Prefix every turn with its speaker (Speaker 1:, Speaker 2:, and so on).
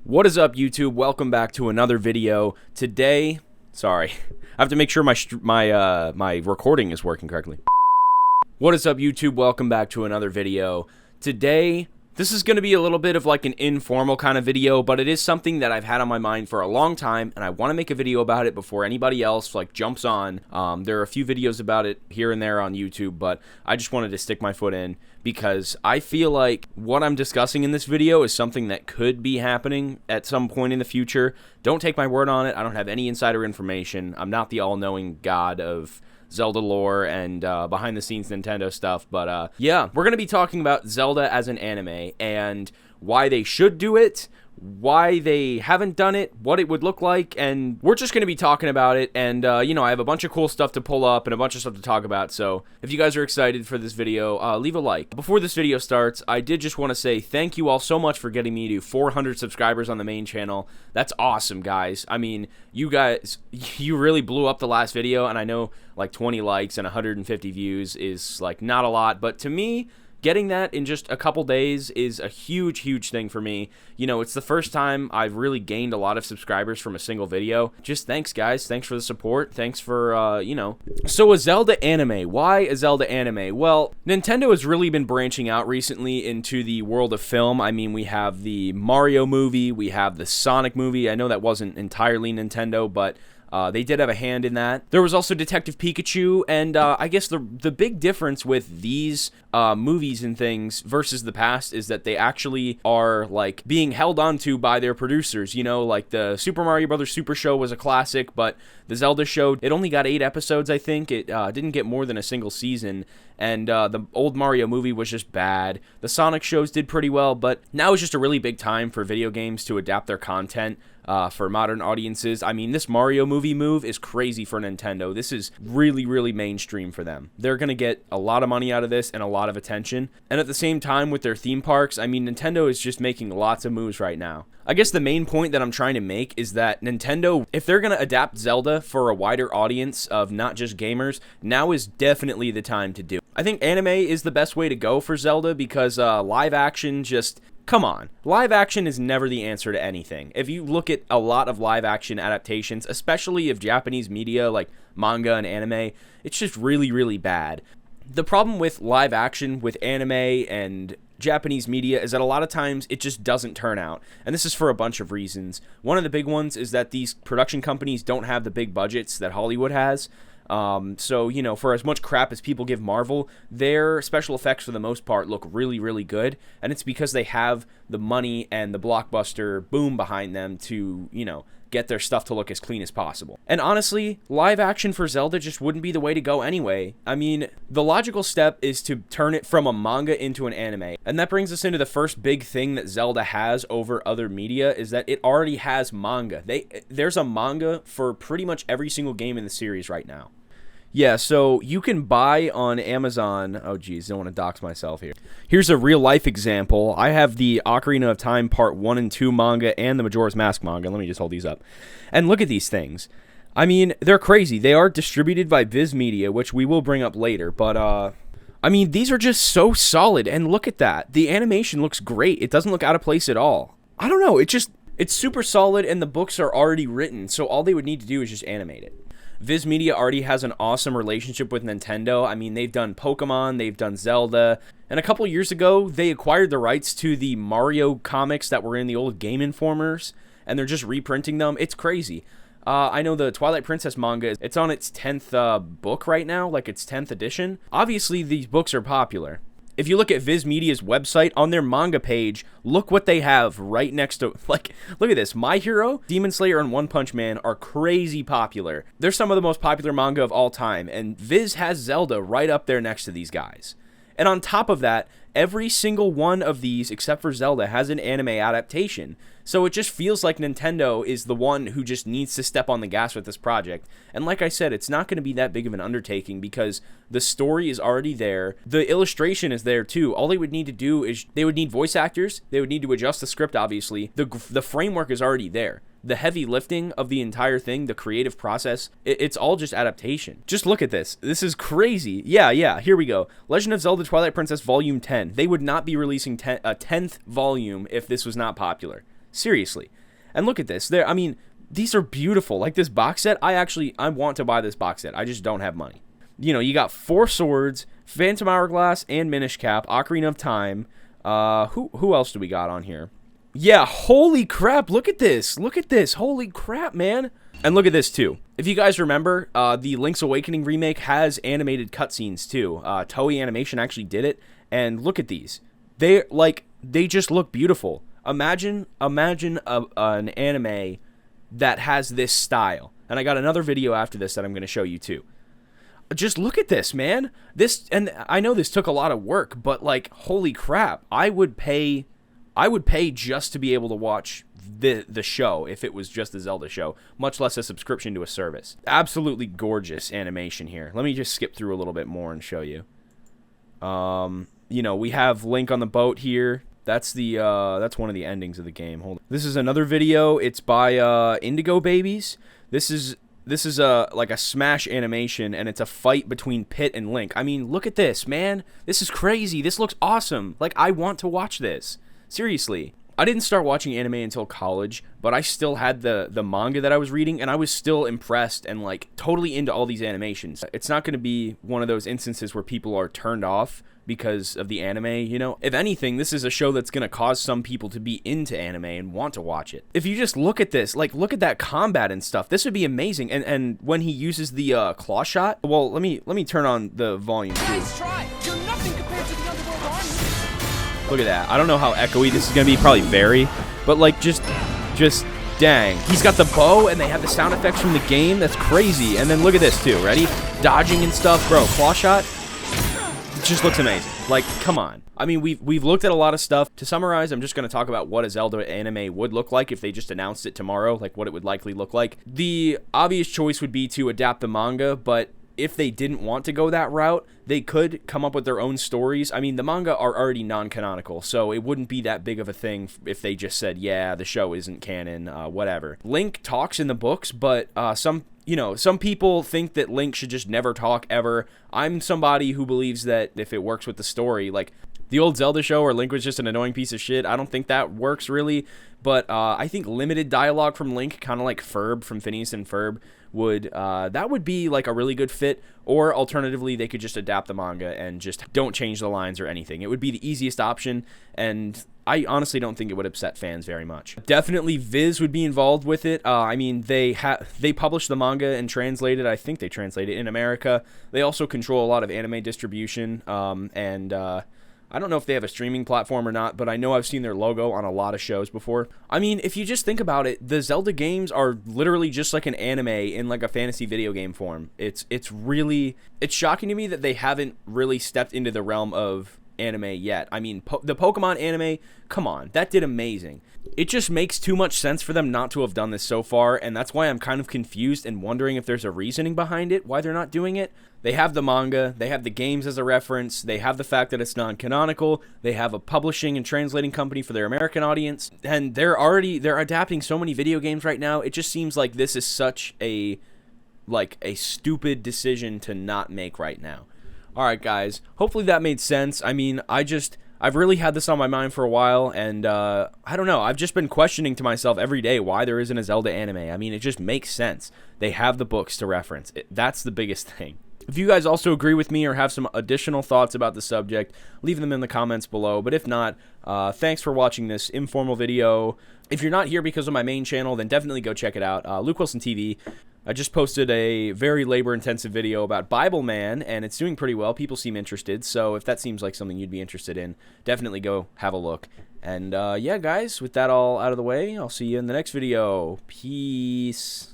Speaker 1: What is up, YouTube? Welcome back to another video. Today, sorry, I have to make sure my recording is working correctly. What is up, YouTube? Welcome back to another video. Today, this is going to be a little bit of like an informal kind of video, but it is something that I've had on my mind for a long time, and I want to make a video about it before anybody else like jumps on. There are a few videos about it here and there on YouTube, but I just wanted to stick my foot in because I feel like what I'm discussing in this video is something that could be happening at some point in the future. Don't take my word on it. I don't have any insider information. I'm not the all-knowing god of Zelda lore and behind-the-scenes Nintendo stuff, but yeah, we're going to be talking about Zelda as an anime and why they should do it, why they haven't done it, what it would look like, and we're just going to be talking about it, and you know, I have a bunch of cool stuff to pull up and a bunch of stuff to talk about, so if you guys are excited for this video, leave a like. Before this video starts, I did just want to say thank you all so much for getting me to 400 subscribers on the main channel. That's awesome, guys. I mean, you guys, you really blew up the last video, and I know like 20 likes and 150 views is like not a lot, but to me, getting that in just a couple days is a huge thing for me. You know, it's the first time I've really gained a lot of subscribers from a single video. Just thanks, guys. Thanks for the support. Thanks for, you know. So a Zelda anime. Why a Zelda anime? Well, Nintendo has really been branching out recently into the world of film. I mean, we have the Mario movie. We have the Sonic movie. I know that wasn't entirely Nintendo, but they did have a hand in that. There was also Detective Pikachu, and I guess the big difference with these movies and things versus the past is that they actually are like being held onto by their producers. You know, like the Super Mario Bros. Super Show was a classic, but the Zelda show, it only got 8 episodes, I think. It didn't get more than a single season, and the old Mario movie was just bad. The Sonic shows did pretty well, but now is just a really big time for video games to adapt their content for modern audiences. I mean, this Mario movie move is crazy for Nintendo. This is really mainstream for them. They're going to get a lot of money out of this and a lot of attention. And at the same time, with their theme parks, I mean, Nintendo is just making lots of moves right now. I guess the main point that I'm trying to make is that Nintendo, if they're going to adapt Zelda for a wider audience of not just gamers, now is definitely the time to do it. I think anime is the best way to go for Zelda because live action just... Come on, live action is never the answer to anything. If you look at a lot of live action adaptations, especially of Japanese media like manga and anime, it's just really bad. The problem with live action with anime and Japanese media is that a lot of times it just doesn't turn out, and this is for a bunch of reasons. One of the big ones is that these production companies don't have the big budgets that Hollywood has. So, you know, for as much crap as people give Marvel, their special effects for the most part look really good, and it's because they have the money and the blockbuster boom behind them to, you know, get their stuff to look as clean as possible. And honestly, live action for Zelda just wouldn't be the way to go anyway. I mean, the logical step is to turn it from a manga into an anime. And that brings us into the first big thing that Zelda has over other media is that it already has manga. There's a manga for pretty much every single game in the series right now. Yeah, so you can buy on Amazon. Oh, geez, don't want to dox myself here. Here's a real-life example. I have the Ocarina of Time Part 1 and 2 manga and the Majora's Mask manga. Let me just hold these up. And look at these things. I mean, they're crazy. They are distributed by Viz Media, which we will bring up later. But, I mean, these are just so solid. And look at that. The animation looks great. It doesn't look out of place at all. I don't know. It's super solid, and the books are already written. So all they would need to do is just animate it. Viz Media already has an awesome relationship with Nintendo. I mean, they've done Pokemon, they've done Zelda, and a couple years ago, they acquired the rights to the Mario comics that were in the old Game Informers, and they're just reprinting them. It's crazy. I know the Twilight Princess manga, it's on its 10th book right now, like its 10th edition. Obviously, these books are popular. If you look at Viz Media's website, on their manga page, look what they have right next to, like, look at this. My Hero, Demon Slayer, and One Punch Man are crazy popular. They're some of the most popular manga of all time, and Viz has Zelda right up there next to these guys. And on top of that, every single one of these, except for Zelda, has an anime adaptation. So it just feels like Nintendo is the one who just needs to step on the gas with this project. And like I said, it's not going to be that big of an undertaking because the story is already there. The illustration is there too. All they would need to do is they would need voice actors. They would need to adjust the script, obviously. The framework is already there. The heavy lifting of the entire thing, the creative process, it's all just adaptation. Just look at this. This is crazy. Yeah, here we go. Legend of Zelda Twilight Princess Volume 10. They would not be releasing a 10th volume if this was not popular. Seriously. And look at this. I mean, these are beautiful. Like this box set, I want to buy this box set. I just don't have money. You know, you got 4 swords, Phantom Hourglass, and Minish Cap, Ocarina of Time. Who else do we got on here? Yeah, holy crap, look at this. Look at this. Holy crap, man. And look at this, too. If you guys remember, the Link's Awakening remake has animated cutscenes, too. Toei Animation actually did it. And look at these. They just look beautiful. Imagine an anime that has this style. And I got another video after this that I'm going to show you, too. Just look at this, man. This, and I know this took a lot of work, but like, holy crap, I would pay just to be able to watch the show if it was just the Zelda show, much less a subscription to a service. Absolutely gorgeous animation here. Let me just skip through a little bit more and show you. You know, we have Link on the boat here. That's one of the endings of the game. Hold on. This is another video. It's by Indigo Babies. This is like a Smash animation, and it's a fight between Pit and Link. I mean, look at this, man. This is crazy. This looks awesome. Like, I want to watch this. Seriously. I didn't start watching anime until college, but I still had the manga that I was reading, and I was still impressed and, like, totally into all these animations. It's not going to be one of those instances where people are turned off because of the anime, you know? If anything, this is a show that's going to cause some people to be into anime and want to watch it. If you just look at this, like, look at that combat and stuff, this would be amazing. And when he uses the claw shot, well, let me turn on the volume too.
Speaker 2: Nice try. You're nothing compared to the Underworld Army.
Speaker 1: Look at that. I don't know how echoey this is going to be, probably very, but like just dang. He's got the bow and they have the sound effects from the game. That's crazy. And then look at this too. Ready? Dodging and stuff, bro. Claw shot. It just looks amazing. Like, come on. I mean, we've looked at a lot of stuff. To summarize, I'm just going to talk about what a Zelda anime would look like if they just announced it tomorrow, like what it would likely look like. The obvious choice would be to adapt the manga, but if they didn't want to go that route, they could come up with their own stories. I mean, the manga are already non-canonical, so it wouldn't be that big of a thing if they just said, yeah, the show isn't canon, whatever. Link talks in the books, but some people think that Link should just never talk ever. I'm somebody who believes that if it works with the story, like the old Zelda show where Link was just an annoying piece of shit, I don't think that works really. But I think limited dialogue from Link, kind of like Ferb from Phineas and Ferb, that would be like a really good fit. Or alternatively, they could just adapt the manga and just don't change the lines or anything. It would be the easiest option, and I honestly don't think it would upset fans very much. Definitely Viz would be involved with it. I mean, they publish the manga and translate it. I think they translate it in America. They also control a lot of anime distribution, and I don't know if they have a streaming platform or not, but I know I've seen their logo on a lot of shows before. I mean, if you just think about it, the Zelda games are literally just like an anime in like a fantasy video game form. It's shocking to me that they haven't really stepped into the realm of anime yet. I mean, the Pokemon anime, come on, that did amazing. It just makes too much sense for them not to have done this so far, and that's why I'm kind of confused and wondering if there's a reasoning behind it, why they're not doing it. They have the manga, they have the games as a reference, they have the fact that it's non-canonical, they have a publishing and translating company for their American audience, and they're adapting so many video games right now. It just seems like this is such a stupid decision to not make right now. Alright guys, hopefully that made sense. I mean, I've really had this on my mind for a while, and I don't know, I've just been questioning to myself every day why there isn't a Zelda anime. I mean, it just makes sense. They have the books to reference. That's the biggest thing. If you guys also agree with me or have some additional thoughts about the subject, leave them in the comments below. But if not, thanks for watching this informal video. If you're not here because of my main channel, then definitely go check it out. Luke Wilson TV. I just posted a very labor-intensive video about Bible Man, and it's doing pretty well. People seem interested, so if that seems like something you'd be interested in, definitely go have a look. And yeah, guys, with that all out of the way, I'll see you in the next video. Peace.